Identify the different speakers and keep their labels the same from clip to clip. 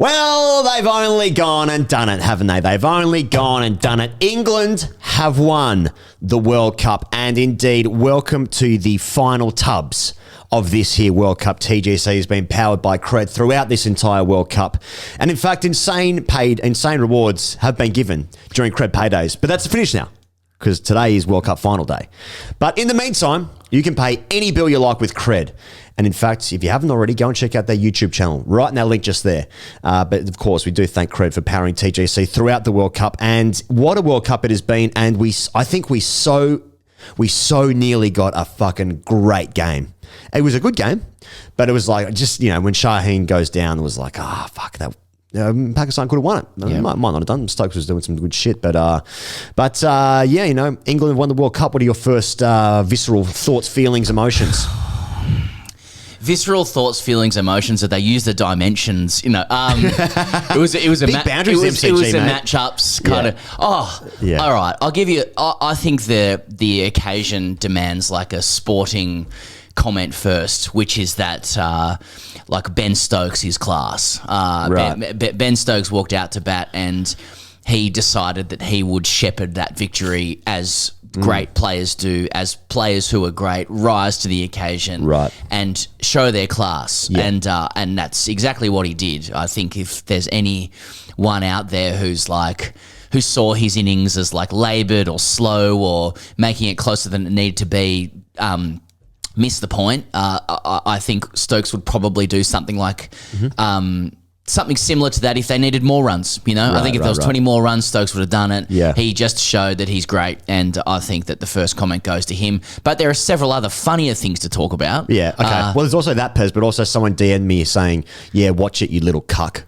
Speaker 1: Well, they've only gone and done it, haven't they? They've only gone and done it. England have won the World Cup, and indeed, welcome to the final tubs of this here World Cup. TGC has been powered by Cred throughout this entire World Cup. And in fact, insane rewards have been given during Cred paydays. But that's the finish now, because today is World Cup final day. But in the meantime, you can pay any bill you like with Cred. And in fact, if you haven't already, go and check out their YouTube channel. Right in that link just there. But of course, we do thank Cred for powering TGC throughout the World Cup. And what a World Cup it has been. And I think we so nearly got a fucking great game. It was a good game, but it was like just, when Shaheen goes down, it was like, fuck that. Pakistan could have won it. Yeah. Might not have done. Stokes was doing some good shit, but England won the World Cup. What are your first visceral thoughts, feelings, emotions?
Speaker 2: Visceral thoughts, feelings, emotions. That they use the dimensions. It was a
Speaker 1: big boundaries.
Speaker 2: It was the matchups kind of. All right. I'll give you. I think the occasion demands like a sporting comment first, which is that like Ben Stokes is class.
Speaker 1: Right.
Speaker 2: Ben Stokes walked out to bat and he decided that he would shepherd that victory as great players do, as players who are great rise to the occasion,
Speaker 1: right,
Speaker 2: and show their class.
Speaker 1: Yeah.
Speaker 2: And that's exactly what he did. I think if there's anyone out there who saw his innings as like laboured or slow or making it closer than it needed to be, missed the point. I think Stokes would probably do something like something similar to that if they needed more runs. I think if there was 20 more runs, Stokes would have done it.
Speaker 1: Yeah.
Speaker 2: He just showed that he's great, and I think that the first comment goes to him. But there are several other funnier things to talk about.
Speaker 1: Yeah, okay. Well, there's also that, Pez, but also someone DM'd me saying, yeah, watch it, you little cuck.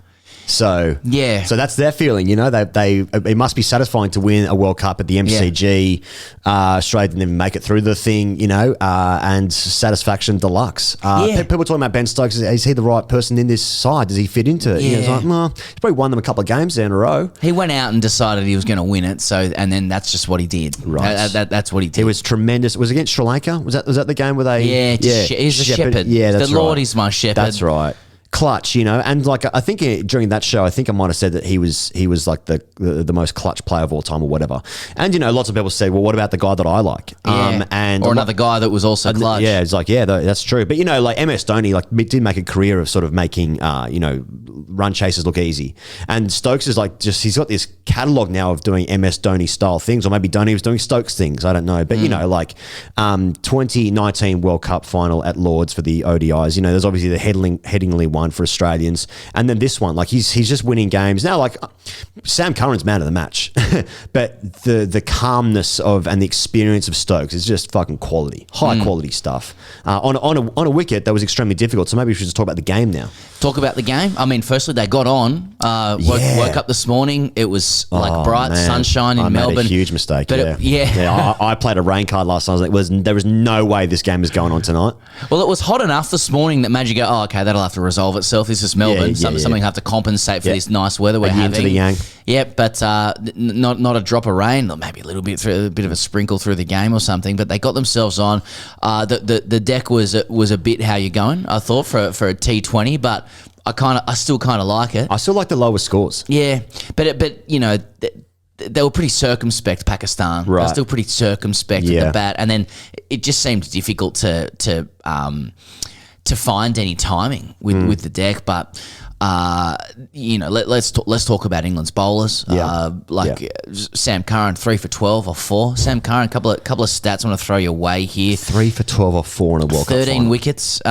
Speaker 1: So
Speaker 2: yeah,
Speaker 1: so that's their feeling. It must be satisfying to win a World Cup at the MCG. Australia didn't even make it through the thing, and satisfaction deluxe. People talking about Ben Stokes. Is he the right person in this side? Does he fit into it?
Speaker 2: Yeah.
Speaker 1: It's like, no, he's probably won them a couple of games there in a row.
Speaker 2: He went out and decided he was going to win it. And then that's just what he did.
Speaker 1: Right,
Speaker 2: that's what he did.
Speaker 1: It was tremendous. It was against Sri Lanka. Was that the game where they?
Speaker 2: He's a shepherd.
Speaker 1: Yeah, that's
Speaker 2: the
Speaker 1: right.
Speaker 2: Lord is my shepherd.
Speaker 1: That's right. Clutch, and like I think during that show, I think I might have said that he was like the most clutch player of all time or whatever. And lots of people say, well, what about the guy that I like?
Speaker 2: Or another guy that was also clutch.
Speaker 1: Yeah, it's like that's true. But like MS Dhoni, did make a career of sort of making run chases look easy. And Stokes is like he's got this catalog now of doing MS Dhoni style things, or maybe Dhoni was doing Stokes things. I don't know, but 2019 World Cup final at Lords for the ODIs. There's obviously the Headingley one for Australians, and then this one, like he's just winning games now. Like Sam Curran's man of the match, but the calmness and the experience of Stokes is just fucking quality, high quality stuff. On a wicket that was extremely difficult. So maybe we should just talk about the game now.
Speaker 2: Talk about the game. I mean, firstly, they got on. Woke up this morning. It was like bright sunshine in Melbourne.
Speaker 1: Made a huge mistake.
Speaker 2: But
Speaker 1: I played a rain card last night. I was like, there was no way this game is going on tonight.
Speaker 2: Well, it was hot enough this morning that made you go, oh, okay, that'll have to resolve itself. This is Melbourne. Something will have to compensate for this nice weather we're having.
Speaker 1: To the yang.
Speaker 2: Yeah, but not a drop of rain. Maybe a bit of a sprinkle through the game or something. But they got themselves on. The deck was a bit how you going, I thought, for a T20, but I still kind of like it.
Speaker 1: I still like the lower scores.
Speaker 2: Yeah, but they were pretty circumspect, Pakistan.
Speaker 1: Right.
Speaker 2: They were still pretty circumspect at the bat, and then it just seemed difficult to find any timing with the deck. But let's talk about England's bowlers. Sam Curran, 3 for 12 or 4. Sam Curran, couple of stats I want to throw your way here.
Speaker 1: 3 for 12 or 4 in a World Cup
Speaker 2: 13 wickets.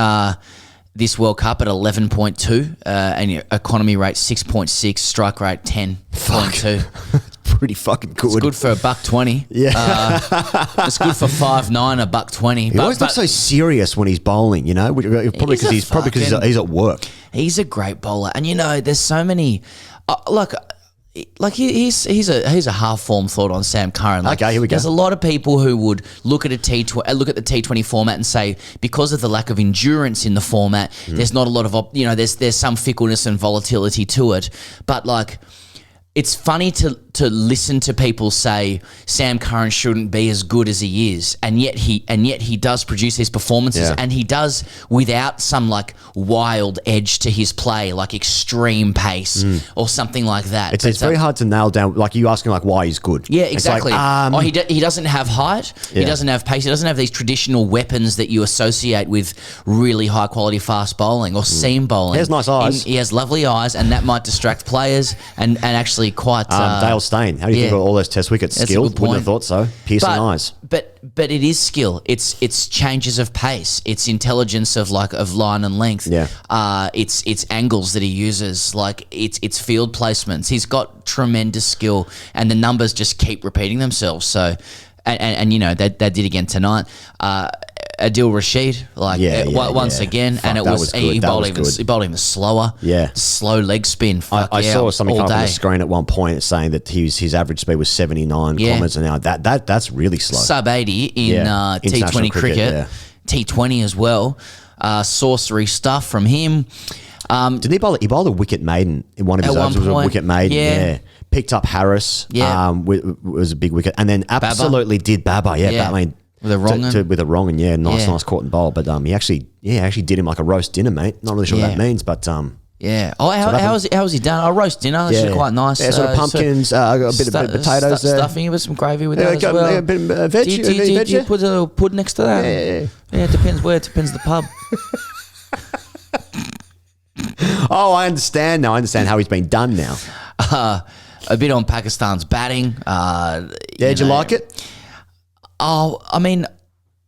Speaker 2: This World Cup at 11.2, and your economy rate 6.6, strike rate 10.2.
Speaker 1: Pretty fucking good.
Speaker 2: It's good for $120.
Speaker 1: Yeah,
Speaker 2: it's good for 5'9", $120.
Speaker 1: He always looks so serious when he's bowling. Probably because he's at work.
Speaker 2: He's a great bowler, and there's so many. Here's a half form thought on Sam Curran.
Speaker 1: Okay, here we go.
Speaker 2: There's a lot of people who would look at the T20 format and say, because of the lack of endurance in the format, there's not a lot of there's some fickleness and volatility to it. But it's funny to listen to people say Sam Curran shouldn't be as good as he is, and yet he does produce his performances, and he does without some like wild edge to his play, like extreme pace or something like that.
Speaker 1: It's very hard to nail down. Like you asking like why he's good.
Speaker 2: Yeah, exactly.
Speaker 1: Like,
Speaker 2: he doesn't have height. He doesn't have pace. He doesn't have these traditional weapons that you associate with really high quality fast bowling or seam bowling.
Speaker 1: He has nice eyes.
Speaker 2: He has lovely eyes, and that might distract players and actually quite.
Speaker 1: Dale Steyn, how do you think of all those Test wickets?
Speaker 2: That's
Speaker 1: Skill?
Speaker 2: a good point.
Speaker 1: Wouldn't have thought so. Piercing eyes.
Speaker 2: But it is skill. It's changes of pace. It's intelligence of line and length.
Speaker 1: Yeah.
Speaker 2: It's angles that he uses. Like it's field placements. He's got tremendous skill, and the numbers just keep repeating themselves. So, and you know they did again tonight. Adil Rashid, once again,
Speaker 1: Fuck,
Speaker 2: and it was he bowled even slower.
Speaker 1: Yeah,
Speaker 2: slow leg spin.
Speaker 1: I saw something come up on the screen at one point saying that his average speed was 79 kilometers an hour. That's really slow.
Speaker 2: Sub 80 in T20 cricket. T20 as well. Sorcery stuff from him.
Speaker 1: Did he bowl? He bowled a wicket maiden in one of his overs. It was a wicket maiden. Yeah. Picked up Harris. Yeah. Was a big wicket, and then absolutely did Baba. Yeah. I mean,
Speaker 2: with a wrong
Speaker 1: with a wrong, and nice caught and bowl. But he actually did him like a roast dinner, mate. Not really sure what that means, but
Speaker 2: yeah. Oh, how was he done? A roast dinner. That's quite nice.
Speaker 1: Yeah, sort of pumpkins, a bit of potatoes there.
Speaker 2: Stuffing with some gravy with that as well.
Speaker 1: A bit of veg.
Speaker 2: Do you put a little pud next to that? Yeah. It depends where. It depends the pub.
Speaker 1: Oh, I understand now. I understand how he's been done now.
Speaker 2: A bit on Pakistan's batting.
Speaker 1: Did you like it?
Speaker 2: Oh, I mean,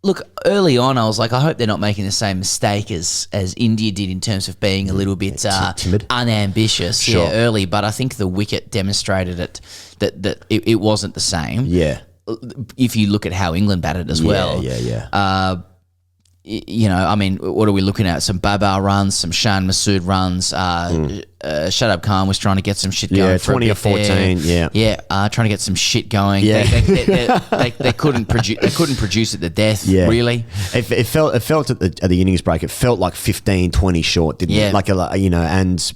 Speaker 2: look, early on I was like, I hope they're not making the same mistake as India did in terms of being a little bit
Speaker 1: timid,
Speaker 2: unambitious early. But I think the wicket demonstrated that it wasn't the same.
Speaker 1: Yeah.
Speaker 2: If you look at how England batted as well.
Speaker 1: Yeah.
Speaker 2: You know, I mean, what are we looking at? Some Babar runs, some Shan Masood runs. Shadab Khan was trying to get some shit going.
Speaker 1: Yeah, 20 or 14.
Speaker 2: There. Yeah. Trying to get some shit going.
Speaker 1: Yeah.
Speaker 2: They couldn't produce. They couldn't produce it to death. Yeah. Really.
Speaker 1: It felt at the innings break. It felt like 15, 20 short, didn't it? Like and.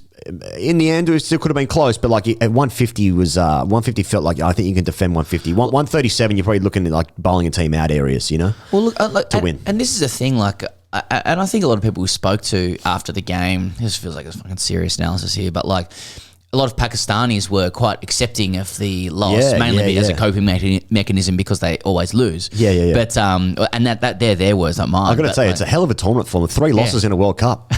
Speaker 1: In the end, it still could have been close, but like at 150 150 felt like I think you can defend 150. 137, you're probably looking at like bowling a team out areas, you know.
Speaker 2: Well, look,
Speaker 1: to win.
Speaker 2: And this is a thing, like, and I think a lot of people we spoke to after the game. This feels like a fucking serious analysis here, but like a lot of Pakistanis were quite accepting of the loss, mainly as a coping mechanism because they always lose.
Speaker 1: Yeah.
Speaker 2: But and that they're their words, not mine.
Speaker 1: I got to tell you, it's a hell of a tournament for them. 3 losses in a World Cup.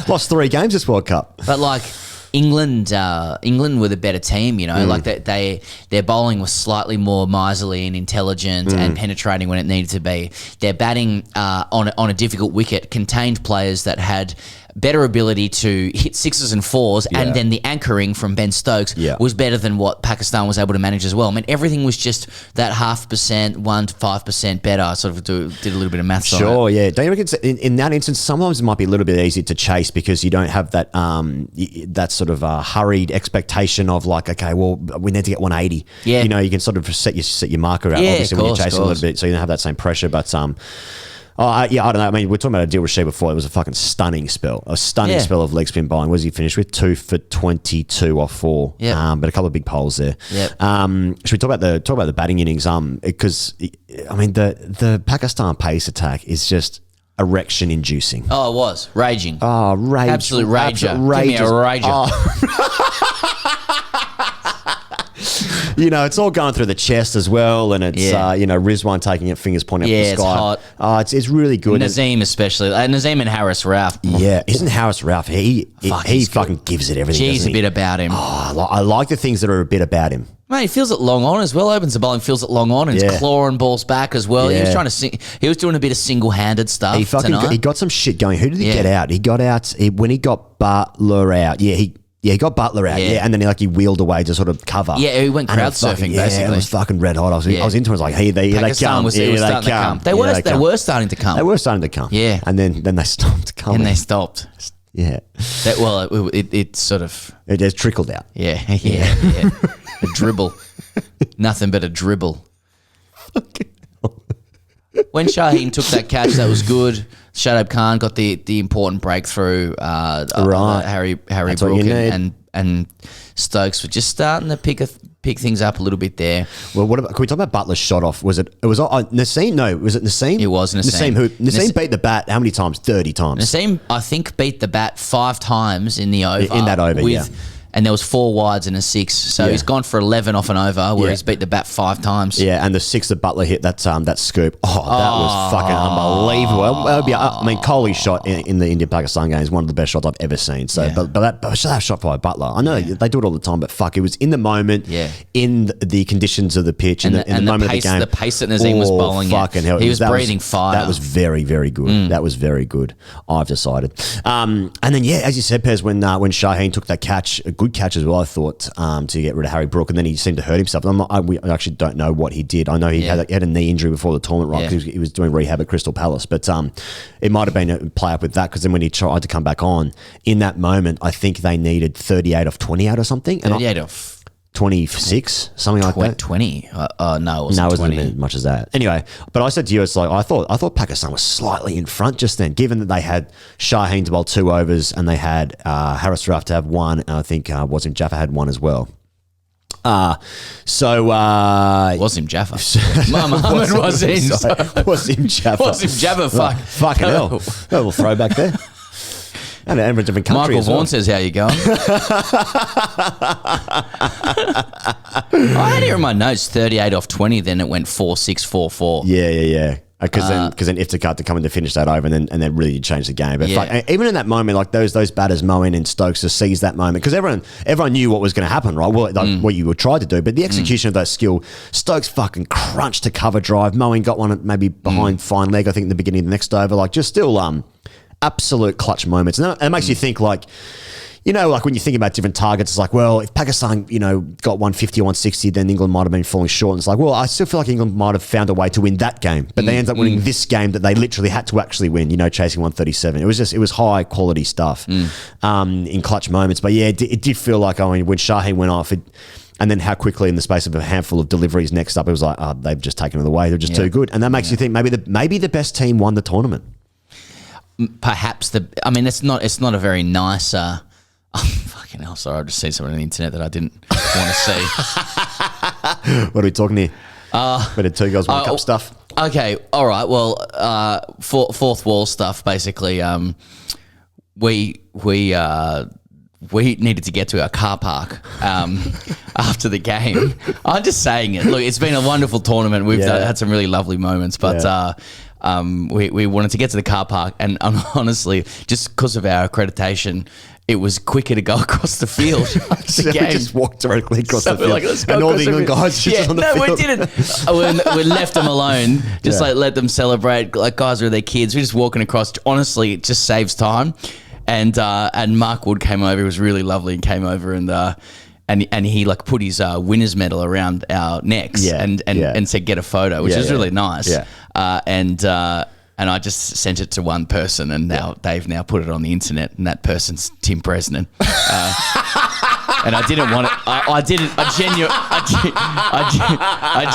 Speaker 1: Lost 3 games this World Cup.
Speaker 2: But like England were the better team, you know. Like their bowling was slightly more miserly and intelligent and penetrating when it needed to be. Their batting on a difficult wicket contained players that had better ability to hit 6s and 4s, and then the anchoring from Ben Stokes was better than what Pakistan was able to manage as well. I mean, everything was just that 0.5%, 1 to 5% better. I sort of did a little bit of maths on it.
Speaker 1: Sure, yeah. Don't you reckon in that instance, sometimes it might be a little bit easier to chase because you don't have that that sort of hurried expectation of like, okay, well, we need to get 180.
Speaker 2: Yeah.
Speaker 1: You know, you can sort of set your marker out, obviously, when you're chasing a little bit, so you don't have that same pressure, but I don't know. I mean, we're talking about Adil Rashid before. It was a fucking stunning spell. A stunning spell of leg spin bowling. What does he finish with? 2 for 22 or 4.
Speaker 2: Yeah.
Speaker 1: But a couple of big poles there.
Speaker 2: Yep.
Speaker 1: Should we talk about the batting innings? Because I mean, the Pakistan pace attack is just erection inducing.
Speaker 2: Oh, it was raging.
Speaker 1: Oh, rage!
Speaker 2: Absolute rager. Give me a rager.
Speaker 1: Oh. You know, it's all going through the chest as well, and it's Rizwan taking it, fingers pointing up the sky.
Speaker 2: It's hot.
Speaker 1: Oh, it's really good.
Speaker 2: Nazim especially, Nazim and Harris Rauf.
Speaker 1: Yeah, isn't Harris Rauf? He fucking gives it everything.
Speaker 2: Jeez, a bit about him.
Speaker 1: Oh, I like the things that are a bit about him.
Speaker 2: Mate, he feels it long on as well. Opens the bowling, feels it long on, and he's clawing balls back as well.
Speaker 1: Yeah.
Speaker 2: He was he was doing a bit of single-handed stuff.
Speaker 1: He got some shit going. Who did he get out? He got out when he got Butler out. He got Butler out, and then he wheeled away to sort of cover.
Speaker 2: Yeah, he went crowd surfing, basically.
Speaker 1: It was fucking red hot. I was into it. I was like, hey, they come.
Speaker 2: They were starting to come.
Speaker 1: They were starting to come.
Speaker 2: Yeah.
Speaker 1: And then they stopped coming.
Speaker 2: And they stopped.
Speaker 1: Yeah.
Speaker 2: It sort of...
Speaker 1: It just trickled out.
Speaker 2: Yeah. A dribble. Nothing but a dribble. When Shaheen took that catch, that was good. Shadab Khan got the important breakthrough.
Speaker 1: Right.
Speaker 2: Harry
Speaker 1: That's
Speaker 2: Brook Stokes were just starting to pick things up a little bit there.
Speaker 1: Well, what about, can we talk about Butler's shot off? Was it Nassim? No, was it Nassim?
Speaker 2: It was Nassim.
Speaker 1: Nassim beat the bat how many times? 30 times.
Speaker 2: Nassim, I think, beat the bat 5 times in the over.
Speaker 1: In that over, yeah.
Speaker 2: And there was 4 wides and a 6. So he's gone for 11 off an over where he's beat the bat 5 times.
Speaker 1: Yeah, and the 6 that Butler hit, that scoop. Oh, that was fucking unbelievable. That would be, I mean, Kohli's shot in the India-Pakistan game is one of the best shots I've ever seen. So, but that shot by Butler, I know they do it all the time, but fuck, it was in the moment, in the conditions of the pitch, in the moment of the game.
Speaker 2: The pace that Nazim was bowling
Speaker 1: fucking hell.
Speaker 2: He was breathing fire.
Speaker 1: That was very, very good. That was very good, I've decided. And then, as you said, Pez, when Shaheen took that catch, a good catch as well, I thought, to get rid of Harry Brook, and then he seemed to hurt himself. I actually don't know what he did. I know he had a knee injury before the tournament, right? Because he was doing rehab at Crystal Palace. But it might have been a play up with that, because then when he tried to come back on, in that moment, I think they needed 38 off 28 or something.
Speaker 2: 38 off
Speaker 1: 26, something like that.
Speaker 2: 20? No, it wasn't.
Speaker 1: No, it wasn't
Speaker 2: 20.
Speaker 1: as much as that. Anyway, but I said to you, it's like I thought Pakistan was slightly in front just then, given that they had Shaheen to bowl 2 overs and they had Haris Raf to have 1, and I think Wasim Jaffa had 1 as well.
Speaker 2: Wasim Jaffa. Muhammad
Speaker 1: Wasim Jaffa.
Speaker 2: Wasim Jaffa, fuck.
Speaker 1: Fucking hell. A little throwback there. And every different country.
Speaker 2: Michael Vaughan says, how you going? I had here in my notes 38 off 20, then it went 4-6, 4-4.
Speaker 1: Yeah. Because then Iftikhar had to come in to finish that over, and then really change the game. But even in that moment, like those batters, Moeen and Stokes, just seized that moment, because everyone knew what was going to happen, right? Well, what you would try to do, but the execution of that skill, Stokes fucking crunched to cover drive. Moeen got one maybe behind fine leg, I think, in the beginning of the next over. Like, just still absolute clutch moments, and it makes you think, like, you know, like when you think about different targets, it's like, well, if Pakistan, got 150 or 160, then England might have been falling short. And it's like, well, I still feel like England might have found a way to win that game, but they ended up winning this game that they literally had to actually win, chasing 137. It was high quality stuff in clutch moments. But yeah, it did feel like, when Shaheen went off, and then how quickly in the space of a handful of deliveries next up, it was like, they've just taken it away. They're just too good. And that makes you think maybe the best team won the tournament.
Speaker 2: Perhaps it's not a very nice, fucking hell, sorry, I've just seen something on the internet that I didn't want to see.
Speaker 1: What are we talking here? Bit of 2 Girls World Cup stuff.
Speaker 2: Okay, all right. Well, fourth wall stuff. Basically, we needed to get to our car park after the game. I'm just saying it. Look, it's been a wonderful tournament. We've had some really lovely moments, but. We wanted to get to the car park, and honestly, just because of our accreditation, it was quicker to go across the field.
Speaker 1: So we just walked directly across the field.
Speaker 2: Like,
Speaker 1: and all the England guys just on the field.
Speaker 2: No, we didn't. We left them alone. Just let them celebrate. Like, guys with their kids. We're just walking across. Honestly, it just saves time. And Mark Wood came over. He was really lovely and came over and he like put his winner's medal around our necks and said, get a photo, which is really nice. Yeah. And I just sent it to one person, and now they've put it on the internet, and that person's Tim Bresnan. And I didn't want it. I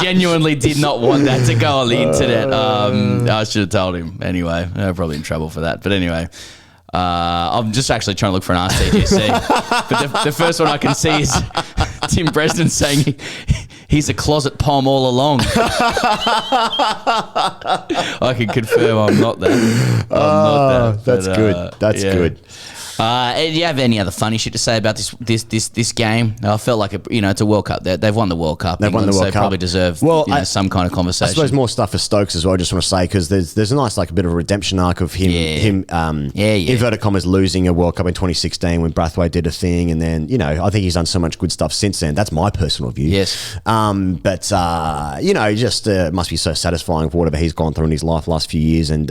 Speaker 2: genuinely did not want that to go on the internet. I should have told him anyway. I'm probably in trouble for that. But anyway, I'm just actually trying to look for an RASHID'S. But the first one I can see is Tim Bresnan saying he's a closet pom all along. I can confirm I'm not that.
Speaker 1: That's good. That's good.
Speaker 2: Do you have any other funny shit to say about this game? I felt like it's a World Cup. They've won the World Cup.
Speaker 1: They've won the World Cup.
Speaker 2: They probably deserve some kind of conversation.
Speaker 1: I suppose more stuff for Stokes as well. I just want to say, because there's a nice, like, a bit of a redemption arc of him inverted commas losing a World Cup in 2016 when Brathwaite did a thing, and then I think he's done so much good stuff since then. That's my personal view.
Speaker 2: Yes.
Speaker 1: But just must be so satisfying for whatever he's gone through in his life the last few years, and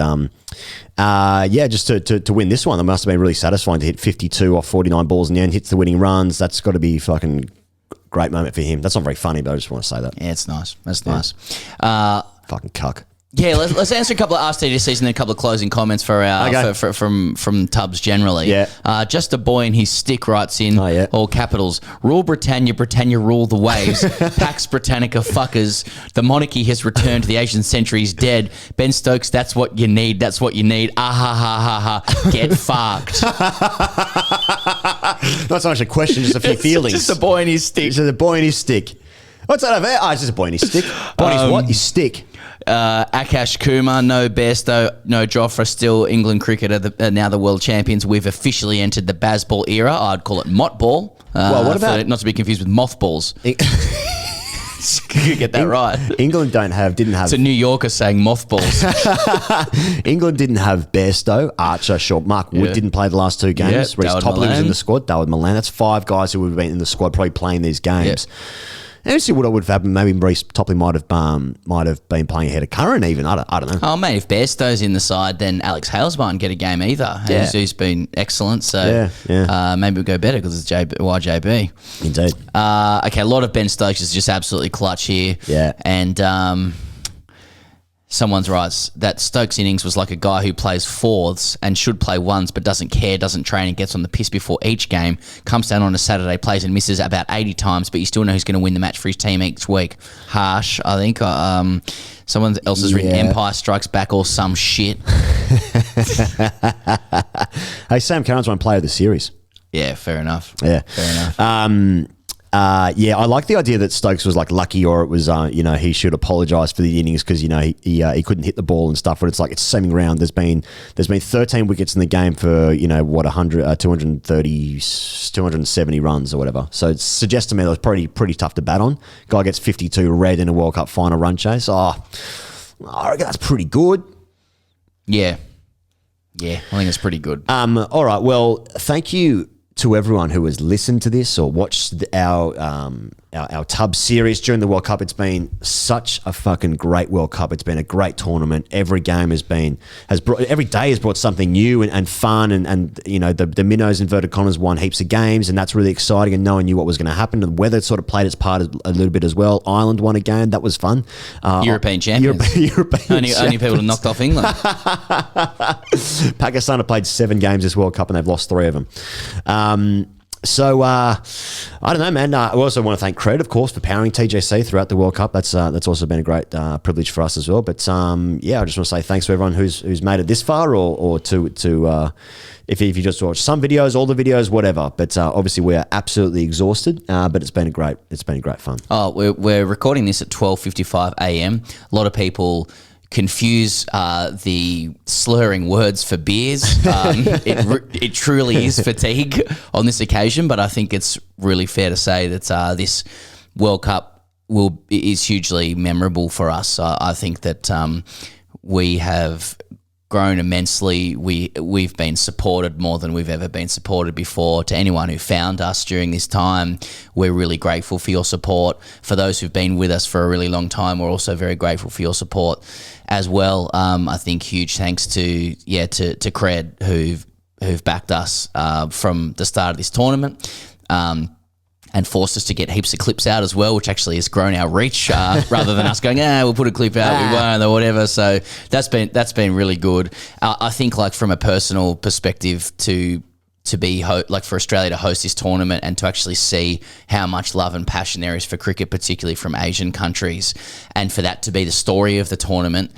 Speaker 1: just to win this one, it must have been really satisfying to hit 52 off 49 balls in the end, hits the winning runs. That's got to be fucking great moment for him. That's not very funny, but I just want to say that.
Speaker 2: Yeah, it's nice. That's nice.
Speaker 1: Fucking cuck.
Speaker 2: Yeah, let's answer a couple of RASHID'S and then a couple of closing comments for our from Tubbs generally.
Speaker 1: Yeah.
Speaker 2: Just a boy and his stick writes in all capitals. Rule Britannia, Britannia rule the waves. Pax Britannica fuckers. The monarchy has returned. The Asian century is dead. Ben Stokes, that's what you need. That's what you need. Ah ha ha ha ha. Get fucked.
Speaker 1: Not so much a question, just a few feelings.
Speaker 2: Just a boy and his stick.
Speaker 1: Just a boy and his stick. What's that over there? Oh, it's just a boy and his stick. Boy and his what? His stick.
Speaker 2: Akash Kumar, no Bairstow, no Joffre, still England cricket are now the world champions. We've officially entered the Bazball era. I'd call it Mottball.
Speaker 1: Well, what about...
Speaker 2: not to be confused with mothballs. You get that right.
Speaker 1: England didn't have...
Speaker 2: It's a New Yorker saying mothballs.
Speaker 1: England didn't have Bairstow, Archer, Short. Mark Wood didn't play the last two games. Reece Topley was in the squad. David Milan. That's 5 guys who would have been in the squad probably playing these games. And see what would have happened. Maybe Reece Topley might have been playing ahead of Curran even. I don't know.
Speaker 2: Oh, mate, if Bairstow's in the side, then Alex Hales won't get a game either.
Speaker 1: Yeah.
Speaker 2: He's been excellent. So maybe we'll go better because it's YJB.
Speaker 1: Indeed.
Speaker 2: Okay, a lot of Ben Stokes is just absolutely clutch here.
Speaker 1: Yeah.
Speaker 2: And someone's right that Stokes' innings was like a guy who plays fourths and should play ones but doesn't care, doesn't train and gets on the piss before each game, comes down on a Saturday, plays and misses about 80 times, but you still know who's going to win the match for his team each week. Harsh, I think. Someone else has written Empire Strikes Back or some shit.
Speaker 1: Hey, Sam Curran's one player of the series.
Speaker 2: Yeah, fair enough.
Speaker 1: Yeah.
Speaker 2: Fair enough.
Speaker 1: I like the idea that Stokes was like lucky, or it was he should apologise for the innings because he couldn't hit the ball and stuff. But it's like it's seeming round. There's been 13 wickets in the game for 270 runs or whatever. So it suggests to me that it was pretty tough to bat on. Guy gets 52 red in a World Cup final run chase. I reckon that's pretty good.
Speaker 2: Yeah, I think it's pretty good.
Speaker 1: All right. Well, thank you to everyone who has listened to this or watched our Tubbs series during the World Cup. It's been such a fucking great World Cup. It's been a great tournament. Every game every day has brought something new and fun, and the minnows inverted commas won heaps of games, and that's really exciting, and no one knew what was going to happen. The weather sort of played its part a little bit as well. Ireland won a game. That was fun.
Speaker 2: European champions. Only people knocked off England.
Speaker 1: Pakistan have played 7 games this World Cup and they've lost 3 of them. So I don't know, man. I also want to thank Cred, of course, for powering TGC throughout the World Cup. That's also been a great privilege for us as well. But I just want to say thanks to everyone who's made it this far, or to if you just watch some videos, all the videos, whatever. But obviously we are absolutely exhausted. But it's been great fun.
Speaker 2: Oh, we're recording this at 12:55 a.m. A lot of people confuse the slurring words for beers. It truly is fatigue on this occasion, but I think it's really fair to say that this World Cup is hugely memorable for us. I think that we have grown immensely. We've been supported more than we've ever been supported before. To anyone who found us during this time, we're really grateful for your support. For those who've been with us for a really long time, we're also very grateful for your support as well. I think huge thanks to Cred who've backed us from the start of this tournament. And forced us to get heaps of clips out as well, which actually has grown our reach rather than us going, we'll put a clip out, we won't, or whatever. So that's been really good. I think, like, from a personal perspective, to be for Australia to host this tournament and to actually see how much love and passion there is for cricket, particularly from Asian countries, and for that to be the story of the tournament,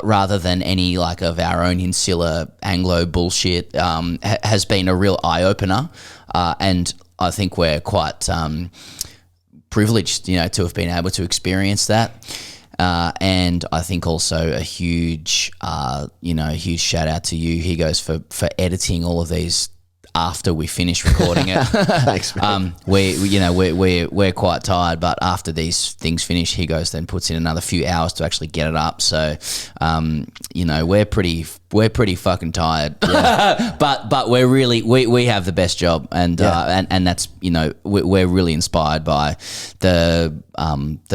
Speaker 2: rather than any of our own insular Anglo bullshit, has been a real eye opener, and I think we're quite privileged, to have been able to experience that. And I think also a huge shout out to you, Higgos, for editing all of these after we finish recording it.
Speaker 1: Thanks, man.
Speaker 2: We're quite tired, but after these things finish, Higgos then puts in another few hours to actually get it up. So, we're pretty we're pretty fucking tired. Yeah. but we're really we have the best job, and that's, you know, we're really inspired by the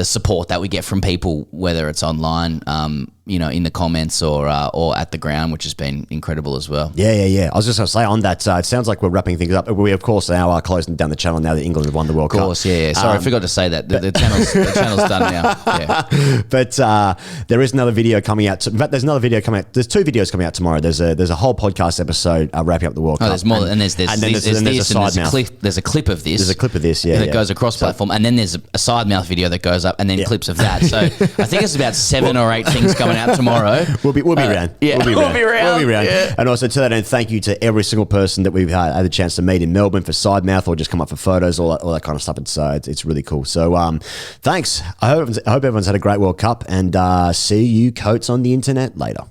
Speaker 2: support that we get from people, whether it's online, you know, in the comments or at the ground, which has been incredible as well.
Speaker 1: Yeah. I was just going to say on that, it sounds like we're wrapping things up. We, of course, now are closing down the channel now that England have won the World Cup.
Speaker 2: Of course, yeah. Sorry, I forgot to say that. The channel's done now. Yeah.
Speaker 1: But there is another video coming out. In fact, there's another video coming out. There's 2 videos coming out tomorrow. There's a whole podcast episode wrapping up the World Cup.
Speaker 2: There's more, and there's this, and there's a clip of this.
Speaker 1: There's a clip of this,
Speaker 2: that goes across platform, and then there's a side mouth video that goes up, and then clips of that. So I think it's about 7 or 8 things coming out tomorrow.
Speaker 1: We'll be around.
Speaker 2: Yeah, we'll be around.
Speaker 1: Yeah. And also to that end, thank you to every single person that we've had a chance to meet in Melbourne for side mouth or just come up for photos, all that kind of stuff. It's really cool. So thanks. I hope everyone's had a great World Cup, and see you coats on the internet later.